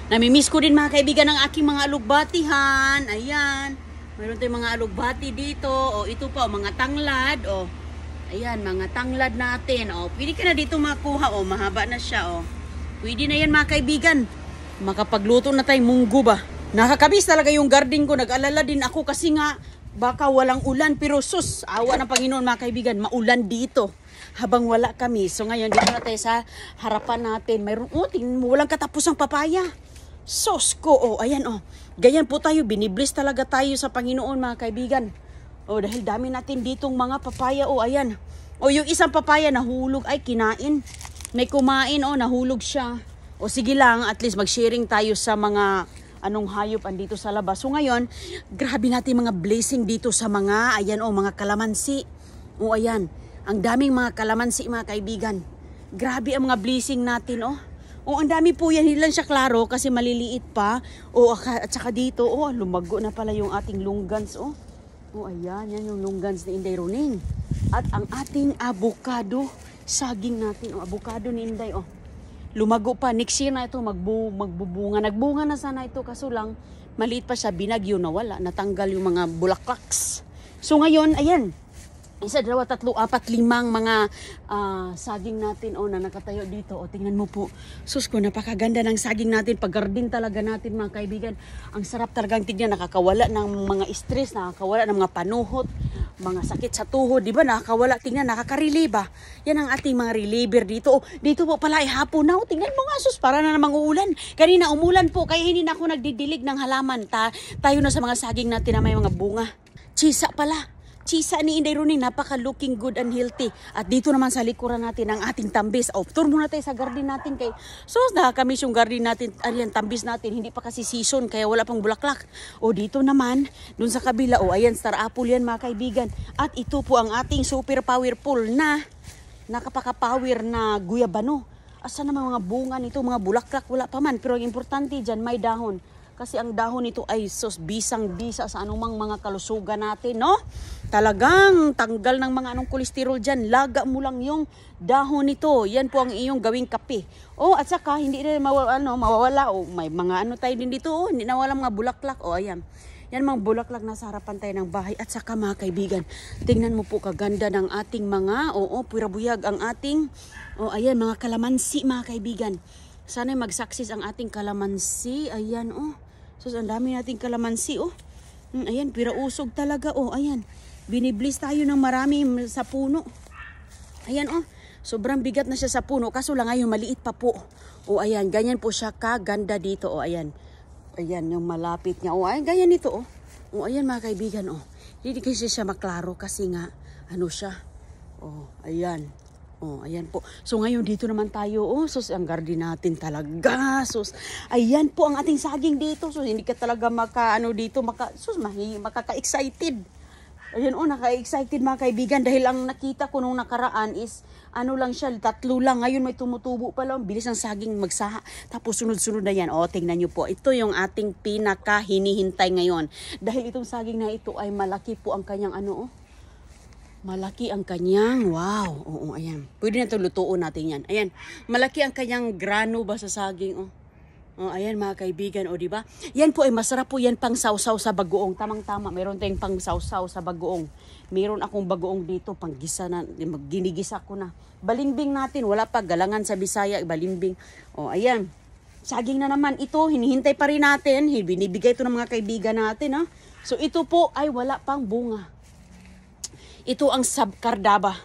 Namimiss ko din mga kaibigan ng aking mga alugbatihan. Ayan. Mayroon tayong mga alugbati dito. O ito pa, mga tanglad. O, ayan, mga tanglad natin. O, pwede ka na dito makuha. O, mahaba na siya. O, pwede na yan mga kaibigan. Makapagluto na tayong munggo ba? Nakakabis talaga yung garden ko. Nag-alala din ako kasi nga baka walang ulan. Pero sus, awa ng Panginoon mga kaibigan. Maulan dito. Habang wala kami. So ngayon, dito na tayo sa harapan natin. Mayroon, tingnan mo, walang katapusang papaya. Sos ko, ayan, ganyan po tayo, binibless talaga tayo sa Panginoon mga kaibigan. Dahil dami natin ditong mga papaya, ayan. Yung isang papaya nahulog, ay kinain. May kumain, nahulog siya. Sige lang, at least mag-sharing tayo sa mga anong hayop andito sa labas. So ngayon, grabe natin mga blessing dito sa mga, ayan, mga kalamansi. Ayan, ang daming mga kalamansi mga kaibigan. Grabe ang mga blessing natin, ang dami po yan. Hindi lang siya klaro kasi maliliit pa. At saka dito, lumago na pala yung ating lunggans, ayan, yan yung lunggans ni Inday Roning. At ang ating avocado, saging natin, avocado ni Inday, lumago pa. Next year na ito, magbubunga. Nagbunga na sana ito, kaso lang, maliit pa siya, binagyo na wala. Natanggal yung mga bulaklaks. So ngayon, ayan, 1, 2, 3, 4, 5 mga saging natin na nakatayo dito. Tingnan mo po. Sus ko, napakaganda ng saging natin. Pag-garden talaga natin mga kaibigan. Ang sarap talagang tignan. Nakakawala ng mga stress, nakakawala ng mga panuhot, mga sakit sa tuhod. Diba? Nakakawala. Tingnan, nakaka-relieve. Yan ang ating mga reliever dito. Dito po pala ay hapon na. Tingnan mo nga, sus, para na namang uulan. Kanina umulan po, kaya hindi na ako nagdidilig ng halaman. Tayo na sa mga saging natin na may mga bunga. Chisa pala. Chisa ni Inday Roning, napaka-looking good and healthy. At dito naman sa likuran natin ang ating tambis. Tour muna tayo sa garden natin. Nakakamiss yung garden natin. Ayan, tambis natin. Hindi pa kasi season, kaya wala pang bulaklak. Dito naman, dun sa kabila. Ayan, star apple yan mga kaibigan. At ito po ang ating super powerful na nakapaka-power na guyabano. Asa naman mga bunga nito, mga bulaklak, wala pa man. Pero ang importante dyan, may dahon. Kasi ang dahon nito ay bisang-bisa sa anumang mga kalusugan natin, Talagang tanggal ng mga anong kolesterol dyan. Laga mo lang yung dahon nito. Yan po ang iyong gawing kape. At saka hindi rin mawawala. May mga tayo din dito. Hindi nawala mga bulaklak. Ayan. Yan mga bulaklak na sa harapan tayo ng bahay. At saka mga kaibigan, tingnan mo po kaganda ng ating mga, purabuyag ang ating, ayan, mga kalamansi mga kaibigan. Sana mag-success ang ating kalamansi. Ayan, So, ang dami nating kalamansi, Ayan, pirausog talaga, Ayan. Binibless tayo ng marami sa puno. Ayan, sobrang bigat na siya sa puno. Kaso lang ngayon, maliit pa po. Ayan, ganyan po siya kaganda dito, Ayan. Ayan, yung malapit niya. Ayan, ganyan ito, Ayan, mga kaibigan, Hindi kasi siya maklaro kasi nga, siya. Ayan. Ayan po. So ngayon dito naman tayo. Sus, ang garden natin talaga. Sus, ayan po ang ating saging dito. So hindi ka talaga makaka-excited. Ayan naka-excited mga kaibigan. Dahil ang nakita ko nung nakaraan is, lang siya, 3 lang. Ngayon may tumutubo pa lang. Bilis ng saging magsaha. Tapos sunod-sunod na yan. Tingnan nyo po. Ito yung ating pinaka-hinihintay ngayon. Dahil itong saging na ito ay malaki po ang kanyang malaki ang kanyang, wow, ayan. Pwede na ito lutuin natin yan. Ayan, malaki ang kanyang grano ba sa saging, ayan mga kaibigan, diba? Yan po ay masarap po yan pang sausaw sa bagoong. Tamang-tama, mayroon tayong pang sausaw sa bagoong. Mayroon akong bagoong dito, pang gisa na, ginigisa ko na. Balimbing natin, wala pa, galangan sa Bisaya, balimbing. Ayan. Saging na naman, ito, hinihintay pa rin natin. Binibigay ito ng mga kaibigan natin, So ito po ay wala pang bunga. Ito ang kardaba.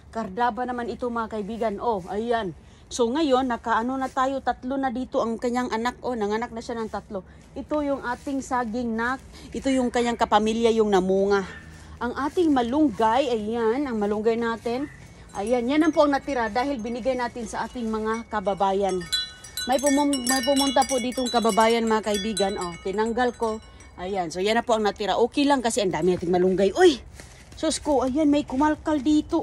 Kardaba naman ito mga kaibigan. Ayan. So ngayon, nakaano na tayo, 3 na dito ang kanyang anak. Nanganak na siya ng 3. Ito yung ating saging nak. Ito yung kanyang kapamilya, yung namunga. Ang ating malunggay, ayan, ang malunggay natin. Ayan, yan ang po ang natira dahil binigay natin sa ating mga kababayan. May pumunta po ditong kababayan mga kaibigan. Tinanggal ko. Ayan, so yan na po ang natira. Okay lang kasi ang dami nating malunggay. Uy! Sus ko, ayan, may kumalkal dito,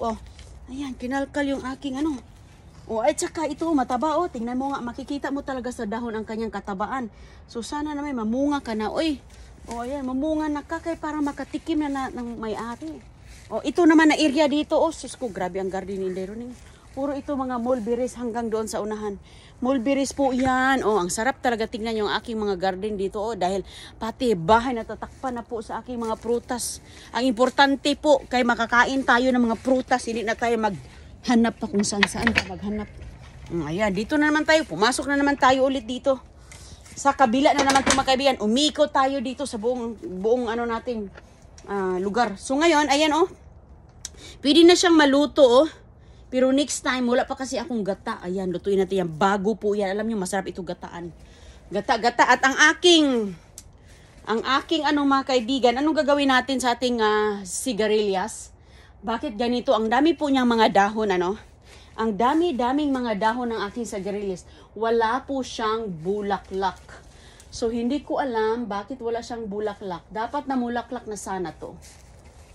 Ayan, kinalkal yung aking at saka ito, mataba, tingnan mo nga, makikita mo talaga sa dahon ang kanyang katabaan. So, sana na may mamunga ka na, ayan, mamunga na ka, kaya para makatikim na ng may-ari. Ito naman na area dito, sus ko, grabe ang garden ni Inday Roning. Puro ito mga mulberries hanggang doon sa unahan. Mulberries po yan. Oh, ang sarap talaga tingnan yung aking mga garden dito. Oh, dahil pati bahay natatakpan na po sa aking mga prutas. Ang importante po, kay makakain tayo ng mga prutas. Hindi na tayo maghanap pa kung saan-saan pa maghanap. Ayan, dito na naman tayo. Pumasok na naman tayo ulit dito. Sa kabila na naman mga kaibigan. Umikot tayo dito sa buong ano nating lugar. So ngayon, ayan oh. Pwede na siyang maluto oh. Pero next time, wala pa kasi akong gata. Ayan, lutuin natin yan. Bago po yan. Alam nyo, masarap ito gataan. Gata-gata. At ang aking mga kaibigan, anong gagawin natin sa ating sigarilyas? Bakit ganito? Ang dami po niyang mga dahon, ano? Ang dami-daming mga dahon ng aking sigarilyas. Wala po siyang bulaklak. So, hindi ko alam bakit wala siyang bulaklak. Dapat na mulaklak na sana to.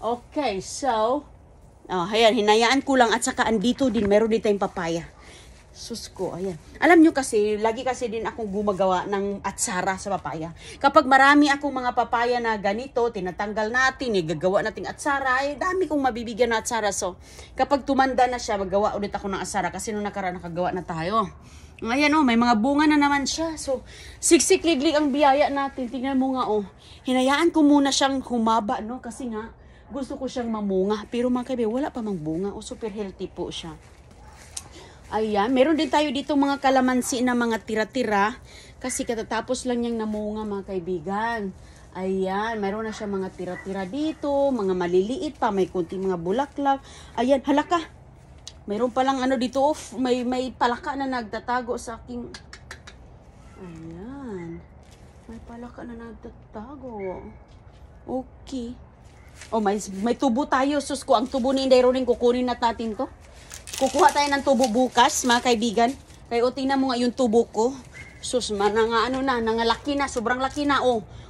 Okay, so... ayan, hinayaan ko lang at saka andito din, meron din tayong papaya. Sus ko, ayan. Alam nyo kasi, lagi kasi din akong gumagawa ng atsara sa papaya. Kapag marami akong mga papaya na ganito, tinatanggal natin, gagawa nating atsara, dami kong mabibigyan na atsara. So, kapag tumanda na siya, magawa ulit ako ng atsara kasi nung nakaraan nakagawa na tayo. Ayan may mga bunga na naman siya. So, siksik-liglig ang biyaya natin. Tingnan mo nga hinayaan ko muna siyang humaba, no? Kasi nga, gusto ko siyang mamunga. Pero mga kaibigan, wala pa mang bunga. Super healthy po siya. Ayan. Meron din tayo dito mga kalamansi na mga tira-tira. Kasi katatapos lang niyang namunga mga kaibigan. Ayan. Meron na siya mga tira-tira dito. Mga maliliit pa. May kunting mga bulaklak. Ayan. Halaka. Meron palang dito. May palaka na nagtatago sa aking... Ayan. May palaka na nagtatago. Okay. Oh, may tubo tayo. Sus ko, ang tubo ni Inday Roning, kukunin na natin to. Kukuha tayo ng tubo bukas, mga kaibigan. Kaya tingnan mo nga yung tubo ko. Sus, nangalaki na, sobrang laki na,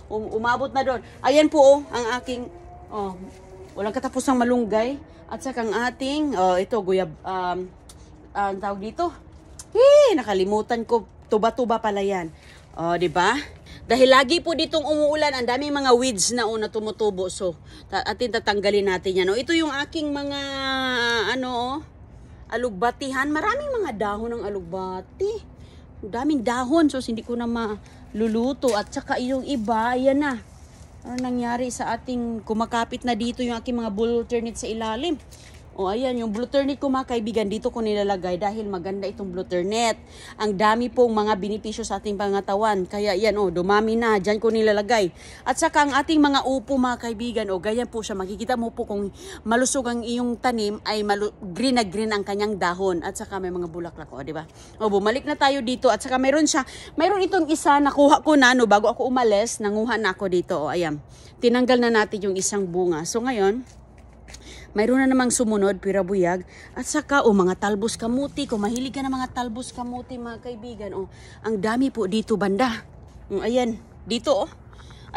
umabot na doon. Ayan po, ang aking, walang katapusang malunggay. At saka ang ating, ito, guyab, ang tawag dito. Nakalimutan ko, tuba-tuba pala yan. Diba? Dahil lagi po ditong umuulan, ang daming mga weeds na tumutubo. So, atin tatanggalin natin yan. Ito yung aking mga, alugbatihan. Maraming mga dahon ng alugbati. Daming dahon. So, hindi ko na maluluto. At saka yung iba, ayan na. Ano nangyari sa ating kumakapit na dito yung aking mga butternut sa ilalim. Ayan, yung butternut ko mga kaibigan, dito ko nilalagay dahil maganda itong butternut. Ang dami pong mga benepisyo sa ating pangatawan. Kaya yan, dumami na. Diyan ko nilalagay. At saka ang ating mga upo mga kaibigan, ganyan po siya. Makikita mo po kung malusog ang iyong tanim, ay green na green ang kanyang dahon. At saka may mga bulaklak, di ba? Bumalik na tayo dito. At saka mayroon itong isa, nakuha ko na, bago ako umalis, nanguha na ako dito. Ayan, tinanggal na natin yung isang bunga. So ngayon, mayroon na namang sumunod, pirabuyag. At saka, mga talbos kamuti. Kung mahilig ka na mga talbos kamuti, mga kaibigan, ang dami po dito banda. Ayan, dito,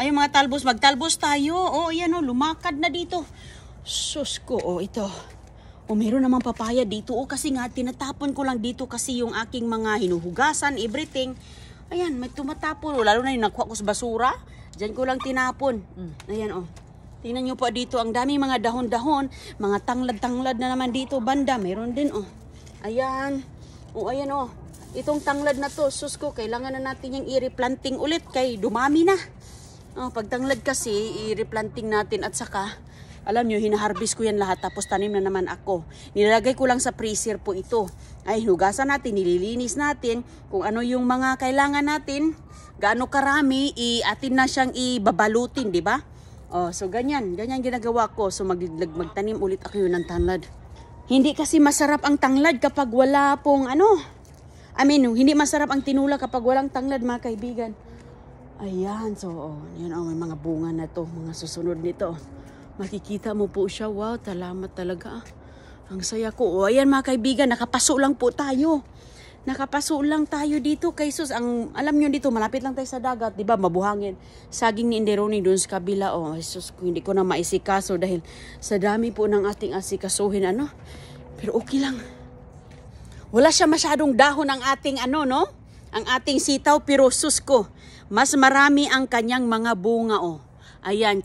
Ayun mga talbos, magtalbos tayo. Ayan, lumakad na dito. Sus ko, ito. Mayroon namang papaya dito, kasi nga, tinatapon ko lang dito kasi yung aking mga hinuhugasan, everything. Ayan, may tumatapon. Lalo na yung nakuha ko sa basura. Diyan ko lang tinapon. Ayan, tingnan nyo po dito, ang dami mga dahon-dahon, mga tanglad-tanglad na naman dito, banda, meron din, Ayan, ayan, itong tanglad na to, sus ko, kailangan na natin yung i-replanting ulit, kay dumami na. Pag tanglad kasi, i-replanting natin at saka, alam nyo, hinaharvest ko yan lahat, tapos tanim na naman ako. Nilalagay ko lang sa freezer po ito. Ay, hugasan natin, nililinis natin, kung ano yung mga kailangan natin, gaano karami, atin na siyang ibabalutin, di ba? So ganyan ginagawa ko. So magtanim ulit ako yun ng tanglad. Hindi kasi masarap ang tanglad kapag wala pong hindi masarap ang tinula kapag walang tanglad mga kaibigan. Ayan, so yan may mga bunga na to, mga susunod nito. Makikita mo po siya, wow, salamat talaga. Ang saya ko. Ayan mga kaibigan, nakapaso lang po tayo. Nakapaso lang tayo dito kay sus. Alam nyo dito, malapit lang tayo sa dagat, di ba? Mabuhangin. Saging ni Inday Roning doon sa kabila. Jesus, hindi ko na maisikaso dahil sa dami po ng ating asikasuhin, Pero okay lang. Wala siya masyadong dahon ang ating ang ating sitaw, pero sus ko, mas marami ang kanyang mga bunga, Ayan,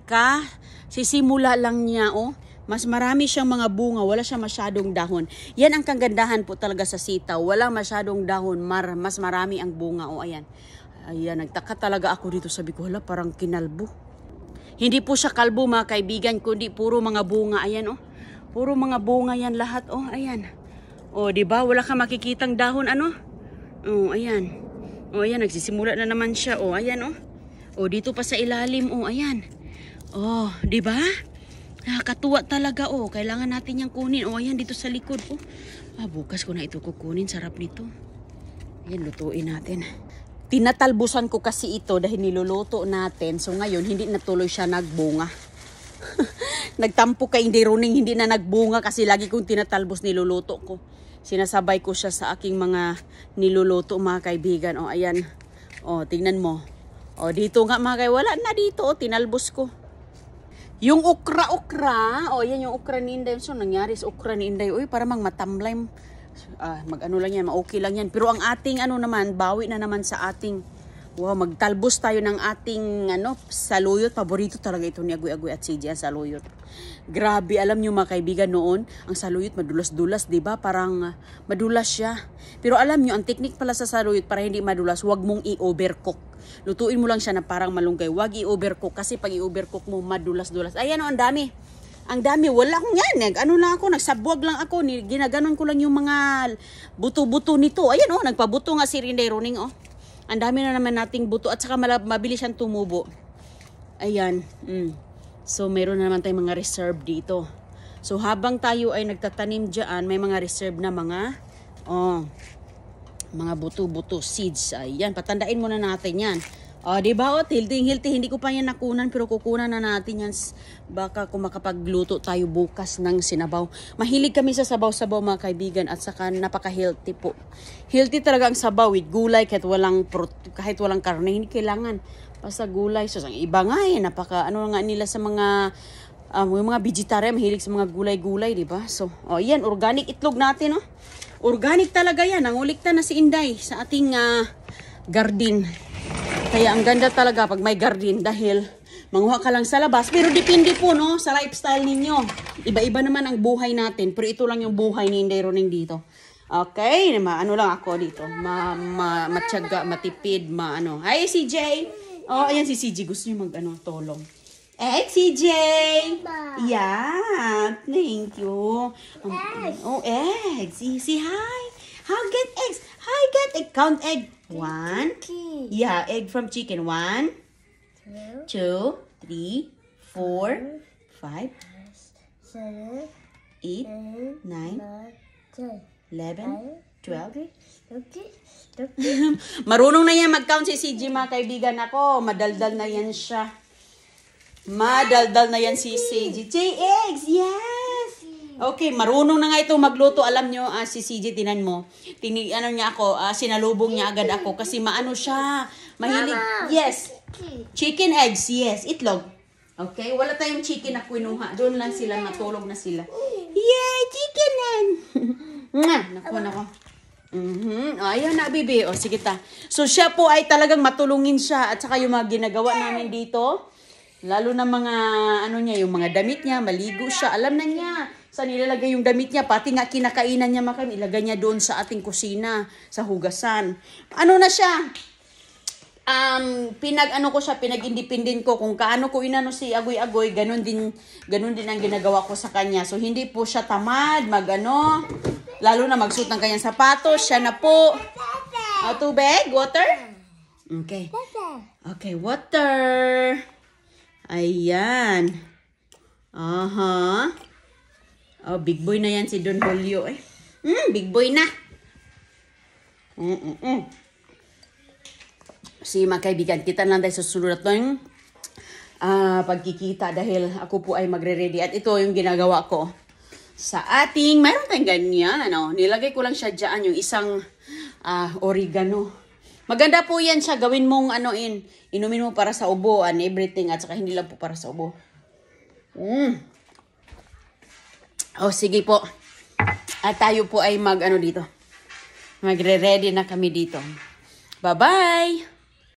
sisimula lang niya, Mas marami siyang mga bunga, wala siyang masyadong dahon. Yan ang kagandahan po talaga sa sitaw. Walang masyadong dahon, mas marami ang bunga. O ayan. Ayan, nagtaka talaga ako dito. Sabi ko, hala, parang kinalbo. Hindi po siya kalbo mga kaibigan, kundi puro mga bunga. Ayan oh. Puro mga bunga yan lahat. Oh, ayan. Oh, di ba? Wala ka makikitang dahon ano? Oh, ayan. Oh, ayan, nagsisimula na naman siya. Oh, ayan oh. Oh, dito pa sa ilalim. Oh, ayan. Oh, di ba? Nakakatuwa talaga oh. Kailangan natin yang kunin. Oh, ayan dito sa likod oh. Bukas ko na ito kukunin. Sarap nito. Ayan, lutuin natin. Tinatalbusan ko kasi ito dahil niluluto natin. So ngayon, hindi natuloy siya nagbunga. Nagtampo kay Inday Roning, hindi na nagbunga kasi lagi kong tinatalbos niluluto ko. Sinasabay ko siya sa aking mga niluluto mga kaibigan. O ayan. O tingnan mo. O dito nga mga kaibigan. Wala na dito. O tinalbos ko. Yung okra. O yan yung okra ni Inday. So nangyari sa okra ni Inday. Uy para mang matamlay. Mag-ano lang yan. Okay lang yan. Pero ang ating ano naman. Bawi na naman sa ating. Wow, magtalbos tayo ng ating saluyot. Paborito talaga ito ni Agoy at CJ ang saluyot. Grabe, alam nyo mga kaibigan noon, ang saluyot madulas-dulas, 'di ba? Parang madulas siya. Pero alam nyo, ang technique pala sa saluyot para hindi madulas, huwag mong i-overcook. Lutuin mo lang siya na parang malunggay. Huwag i-overcook kasi pag i-overcook mo madulas-dulas. Ayan ang dami. Ang dami, wala akong yan. Nagsabwag lang ako. Ginaganon ko lang yung mga buto-buto nito. Ayan nagpabuto nga si Inday Roning Ang dami na naman nating buto at saka mabilis siyang tumubo. Ayan. So, meron na naman tayong mga reserve dito. So, habang tayo ay nagtatanim dyan, may mga reserve na mga buto-buto seeds. Ayan, patandain muna natin yan. Diba healthy. Hindi ko pa yan nakunan pero kukunan na natin yan. Baka kung makapagluto tayo bukas ng sinabaw. Mahilig kami sa sabaw-sabaw mga kaibigan at saka napaka-healthy po. Healthy talaga ang sabaw with gulay kahit walang karne. Hindi kailangan basta gulay. So, ang iba nga nga nila sa mga yung mga vegetarian mahilig sa mga gulay-gulay, diba? So, yan organic itlog natin Organic talaga yan. Nangulikta na si Inday sa ating garden. Kaya ang ganda talaga pag may garden dahil manguha ka lang sa labas. Pero depende po sa lifestyle ninyo. Iba-iba naman ang buhay natin. Pero ito lang yung buhay ni Inday Roning dito. Okay? Ano lang ako dito. Matyaga, matipid, Hi CJ! Ayan si CJ. Gusto niyo tolong. Egg CJ! Yeah! Thank you. Eggs. Say hi. How get eggs? Hi, get egg. Count egg. 1. Yeah, egg from chicken. 1, 2, 3, 4, 5, 7, 8, 9, 11, 12. Marunong na yan mag-count si CJ mga kaibigan ako. Madaldal na yan siya. Madaldal na yan si CJ. Eggs, yes! Okay, marunong na nga ito magluto. Alam nyo, si CJ, tinan mo. Niya ako, sinalubong niya agad ako kasi maano siya. Mahilig. Mama, yes. Chicken eggs, yes. Itlog. Okay, wala tayong chicken na kinuha. Doon lang sila, matulog na sila. Yay, chicken egg! Nako. Ayan na, bibi. Sige ta. So, siya po ay talagang matulungin siya. At saka yung mga ginagawa namin dito. Lalo na mga, yung mga damit niya, maligo siya. Alam na niya. Saan nilalagay yung damit niya, pati nga kinakainan niya ilagay niya doon sa ating kusina, sa hugasan. Ano na siya? Pinag-independent ko kung kaano ko inano si Agoy, ganun din ang ginagawa ko sa kanya. So hindi po siya tamad, lalo na magsuot ng kanyang sapatos, siya na po. Tubig, water? Okay. Okay, water. Ayan. Big boy na yan si Don Julio big boy na. Sige mga kaibigan, kita lang tayo sa susunod ng pagkikita dahil ako po ay magre-ready. At ito yung ginagawa ko sa ating, mayroon tayong ganyan, nilagay ko lang siya dyan, yung isang oregano. Maganda po yan siya, gawin mong inumin mo para sa ubo and everything, at saka hindi lang po para sa ubo. Sige po. At tayo po ay dito. Magre-ready na kami dito. Bye-bye!